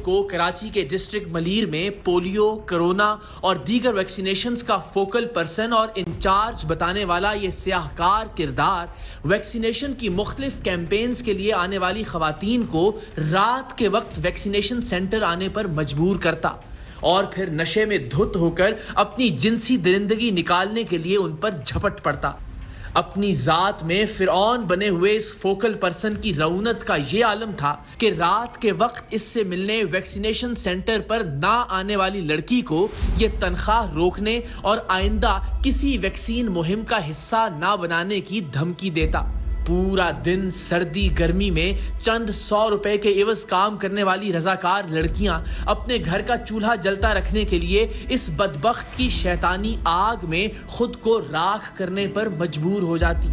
को कराची के डिस्ट्रिक्ट मलीर में पोलियो, कोरोना और दीगर वैक्सीनेशंस का फोकल पर्सन और इंचार्ज बताने वाला ये सियाहकार किरदार वैक्सीनेशन की मुख्तलिफ कैंपेन्स के लिए आने वाली खवातीन को रात के वक्त वैक्सीनेशन सेंटर आने पर मजबूर करता और फिर नशे में धुत होकर अपनी जिनसी दरिंदगी निकालने के लिए उन पर झपट पड़ता। अपनी जात में फिरौन बने हुए इस फोकल पर्सन की रऊनत का ये आलम था कि रात के वक्त इससे मिलने वैक्सीनेशन सेंटर पर ना आने वाली लड़की को ये तनख्वाह रोकने और आइंदा किसी वैक्सीन मुहिम का हिस्सा ना बनाने की धमकी देता। पूरा दिन सर्दी गर्मी में चंद 100 रुपए के एवज काम करने वाली रजाकार लड़कियां अपने घर का चूल्हा जलता रखने के लिए इस बदबख्त की शैतानी आग में खुद को राख करने पर मजबूर हो जाती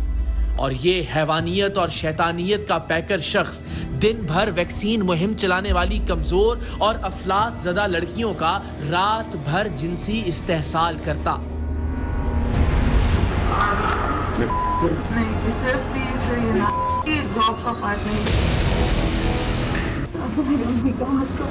और ये हैवानियत और शैतानियत का पैकर शख्स दिन भर वैक्सीन मुहिम चलाने वाली कमजोर और अफलास ज़दा लड़कियों का रात भर जिनसी इस्तेहसाल करता। नहीं सर, प्लीज सर, ये जॉब का पार्ट नहीं। अब मेरी मम्मी का मत करो।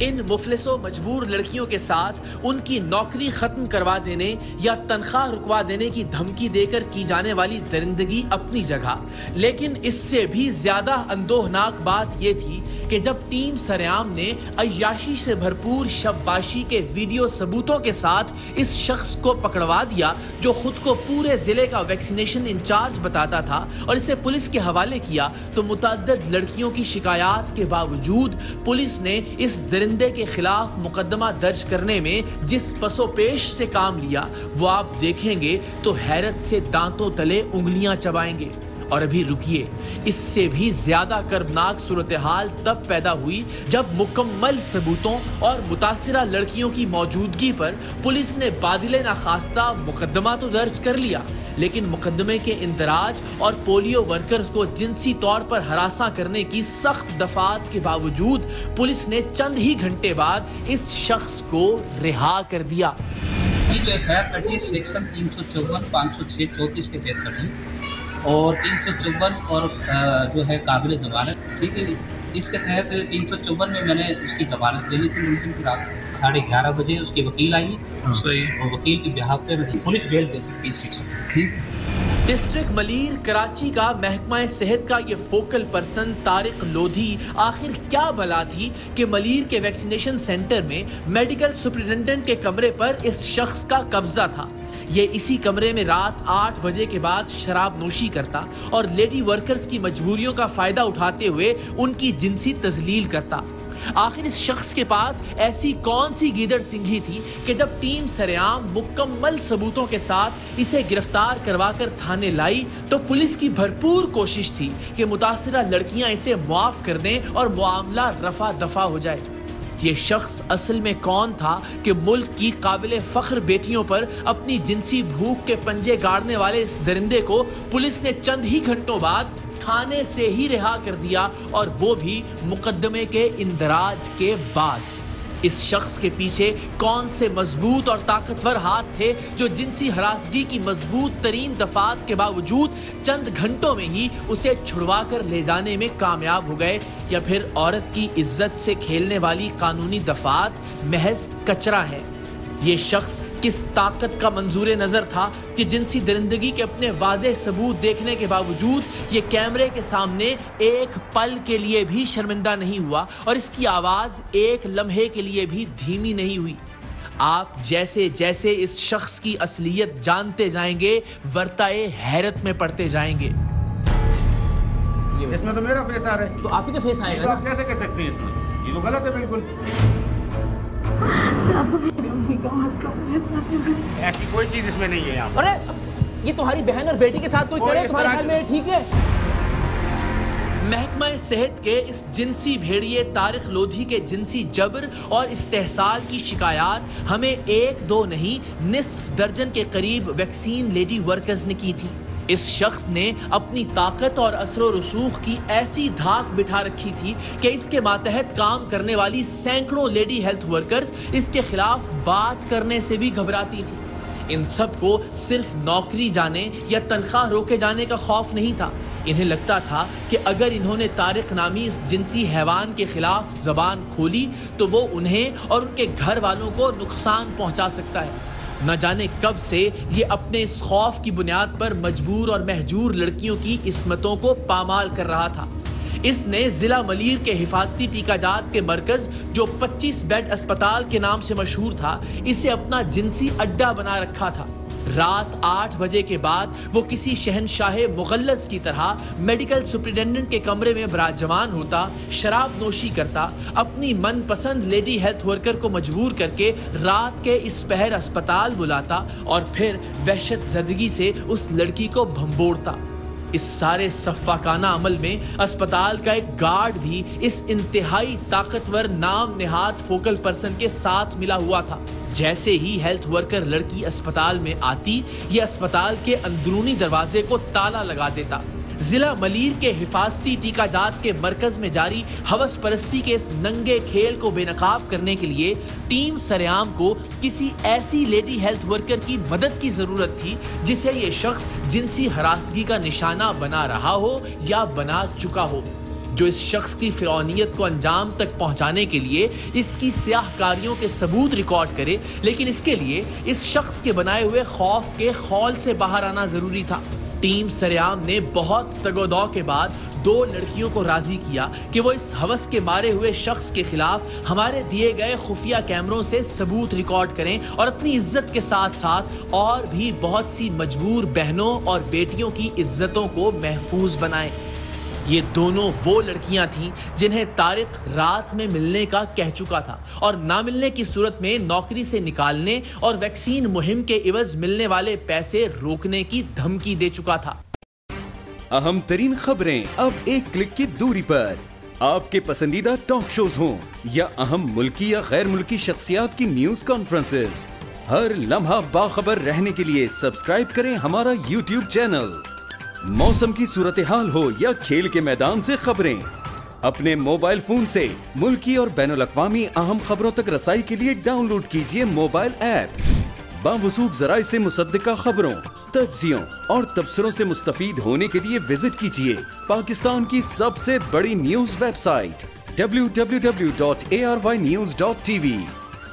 इन मुफलिसों मजबूर लड़कियों के साथ उनकी नौकरी खत्म करवा देने या तनख्वाह रुकवा देने की धमकी देकर की जाने वाली दरिंदगी अपनी जगह, लेकिन इससे भी ज्यादा अंदोहनाक बात यह थी कि जब टीम सरेआम ने अय्याशी से भरपूर शब्बाशी के वीडियो सबूतों के साथ इस शख्स को पकड़वा दिया जो खुद को पूरे जिले का वैक्सीनेशन इंचार्ज बताता था और इसे पुलिस के हवाले किया, तो मुतअद्दिद लड़कियों की शिकायत के बावजूद पुलिस ने इस दरिंदे के खिलाफ मुकदमा दर्ज करने में जिस पसोपेश से काम लिया वो आप देखेंगे तो हैरत से दांतों तले उंगलियां चबाएंगे। और अभी रुकिए, इससे भी ज्यादा कर्बनाक सूरत हाल तब पैदा हुई जब मुकम्मल सबूतों और मुतासिरा लड़कियों की मौजूदगी पर पुलिस ने बादिले नाखास्ता मुकदमा तो दर्ज कर लिया, लेकिन मुकदमे के इंदराज और पोलियो वर्कर्स को जिनसी तौर पर हरासा करने की सख्त दफात के बावजूद पुलिस ने चंद ही घंटे बाद इस शख्स को रिहा कर दिया। जो एफआईआर कटी सेक्शन 354, 506, 34 के तहत कटी और 354 और जो है काबिल ज़मानत, ठीक है। इसके तहत 354 में मैंने इसकी ज़मानत लेनी थी। मुमकिन की रात 11:30 बजे उसके वकील आई और वकील के बिहाफ पे पुलिस बेल दे सकती है इस शख्स को, ठीक। डिस्ट्रिक्ट मलीर कराची का महकमा सेहत का ये फोकल पर्सन तारिक लोधी आखिर क्या भला थी कि मलीर के वैक्सीनेशन सेंटर में मेडिकल सुपरिटेंडेंट के कमरे पर इस शख्स का कब्जा था। ये इसी कमरे में रात 8 बजे के बाद शराब नोशी करता और लेडी वर्कर्स की मजबूरियों का फायदा उठाते हुए उनकी जिनसी तजलील करता। आखिर इस शख्स के पास ऐसी कौन सी गीदड़ सिंघी थी कि जब टीम सरेआम मुकम्मल सबूतों के साथ इसे गिरफ्तार करवाकर थाने लाई तो पुलिस की भरपूर कोशिश थी कि मुतासिरा लड़कियां इसे मुआफ कर दें और मामला रफा दफा हो जाए। ये शख्स असल में कौन था कि मुल्क की काबिले फख्र बेटियों पर अपनी जिनसी भूख के पंजे गाड़ने वाले इस दरिंदे को पुलिस ने चंद ही घंटों बाद थाने से ही रिहा कर दिया, और वो भी मुकदमे के इंदराज के बाद। इस शख्स के पीछे कौन से मजबूत और ताकतवर हाथ थे जो जिनसी हरासगी की मजबूत तरीन दफात के बावजूद चंद घंटों में ही उसे छुड़वा कर ले जाने में कामयाब हो गए, या फिर औरत की इज्जत से खेलने वाली कानूनी दफात महज कचरा है। ये शख्स किस ताकत का मंजूर नजर था कि जिनसी दरिंदगी के अपने वाज़ेह सबूत देखने के बावजूद ये कैमरे के सामने एक पल के लिए भी शर्मिंदा नहीं हुआ और इसकी आवाज एक लम्हे के लिए भी धीमी नहीं हुई। आप जैसे जैसे इस शख्स की असलियत जानते जाएंगे वर्ताए हैरत में पड़ते जाएंगे। इसमें तो मेरा फेस आ रहा है, तो आप ही का फेस आएगा। तो आप कैसे कह सकते हैं इसमें? ये तो गलत है बिल्कुल। ऐसी कोई चीज इसमें नहीं है। अरे ये तुम्हारी बहन और बेटी के साथ कोई करे तुम्हारे ख्याल में ठीक है? महकमा सेहत के इस जिनसी भेड़िए तारिक लोधी के जिनसी जबर और इस्तेहसाल की शिकायत हमें 1-2 नहीं निस्फ दर्जन के करीब वैक्सीन लेडी वर्कर्स ने की थी। इस शख्स ने अपनी ताकत और असरो रसूख की ऐसी धाक बिठा रखी थी कि इसके मातहत काम करने वाली सैकड़ों लेडी हेल्थ वर्कर्स इसके खिलाफ बात करने से भी घबराती थी। इन सबको सिर्फ नौकरी जाने या तनख्वाह रोके जाने का खौफ नहीं था। इन्हें लगता था कि अगर इन्होंने तारिक नामी इस जिनसी हैवान के खिलाफ जबान खोली तो वो उन्हें और उनके घर वालों को नुकसान पहुंचा सकता है। न जाने कब से ये अपने इस खौफ की बुनियाद पर मजबूर और महजूर लड़कियों की इस्मतों को पामाल कर रहा था। इसने जिला मलीर के हिफाजती टीकाजात के मरकज, जो 25 बेड अस्पताल के नाम से मशहूर था, इसे अपना जिनसी अड्डा बना रखा था। रात 8 बजे के बाद वो किसी शहनशाह मुगल्लस की तरह मेडिकल सुपरिटेंडेंट के कमरे में बिराजमान होता, शराब नोशी करता, अपनी मनपसंद लेडी हेल्थ वर्कर को मजबूर करके रात के इस पहर अस्पताल बुलाता और फिर वहशत ज़दगी से उस लड़की को भंबोड़ता। इस सारे सफ़ाकाना अमल में अस्पताल का एक गार्ड भी इस इंतहाई ताकतवर नाम नेहाद फोकल पर्सन के साथ मिला हुआ था। जैसे ही हेल्थ वर्कर लड़की अस्पताल में आती, ये अस्पताल के अंदरूनी दरवाजे को ताला लगा देता। जिला मलीर के हिफाजती टीकाजात के मरकज में जारी हवस परस्ती के इस नंगे खेल को बेनकाब करने के लिए टीम सरेआम को किसी ऐसी लेडी हेल्थ वर्कर की मदद की जरूरत थी जिसे ये शख्स जिनसी हरासगी का निशाना बना रहा हो या बना चुका हो, जो इस शख्स की फिरौनियत को अंजाम तक पहुंचाने के लिए इसकी स्याहकारियों के सबूत रिकॉर्ड करे। लेकिन इसके लिए इस शख्स के बनाए हुए खौफ के खौल से बाहर आना जरूरी था। टीम सरेआम ने बहुत तगोदौ के बाद 2 लड़कियों को राजी किया कि वो इस हवस के मारे हुए शख्स के खिलाफ हमारे दिए गए खुफिया कैमरों से सबूत रिकॉर्ड करें और अपनी इज्जत के साथ साथ और भी बहुत सी मजबूर बहनों और बेटियों की इज्जतों को महफूज बनाएं। ये दोनों वो लड़कियां थीं जिन्हें तारिक रात में मिलने का कह चुका था और ना मिलने की सूरत में नौकरी से निकालने और वैक्सीन मुहिम के इवज मिलने वाले पैसे रोकने की धमकी दे चुका था। अहम तरीन खबरें अब एक क्लिक की दूरी पर। आपके पसंदीदा टॉक शोज हों या अहम मुल्की या गैर मुल्की शख्सियात की न्यूज कॉन्फ्रेंसेस, हर लम्हा बाखबर रहने के लिए सब्सक्राइब करें हमारा YouTube चैनल। मौसम की सूरत हाल हो या खेल के मैदान से खबरें, अपने मोबाइल फोन से मुल्की और बैनुल-अक़वामी अहम खबरों तक रसाई के लिए डाउनलोड कीजिए मोबाइल ऐप। बावसूख ज़राए से मुसद्दिका खबरों, तज्ज़ियों और तबसरों से मुस्तफीद होने के लिए विजिट कीजिए पाकिस्तान की सबसे बड़ी न्यूज वेबसाइट www.arYnews.tv।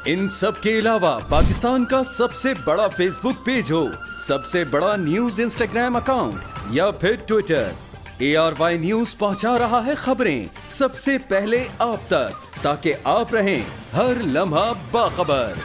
इन सब के अलावा पाकिस्तान का सबसे बड़ा फेसबुक पेज हो, सबसे बड़ा न्यूज इंस्टाग्राम अकाउंट या फिर ट्विटर, ARY न्यूज पहुंचा रहा है खबरें सबसे पहले आप तक, ताकि आप रहें हर लम्हा बाखबर।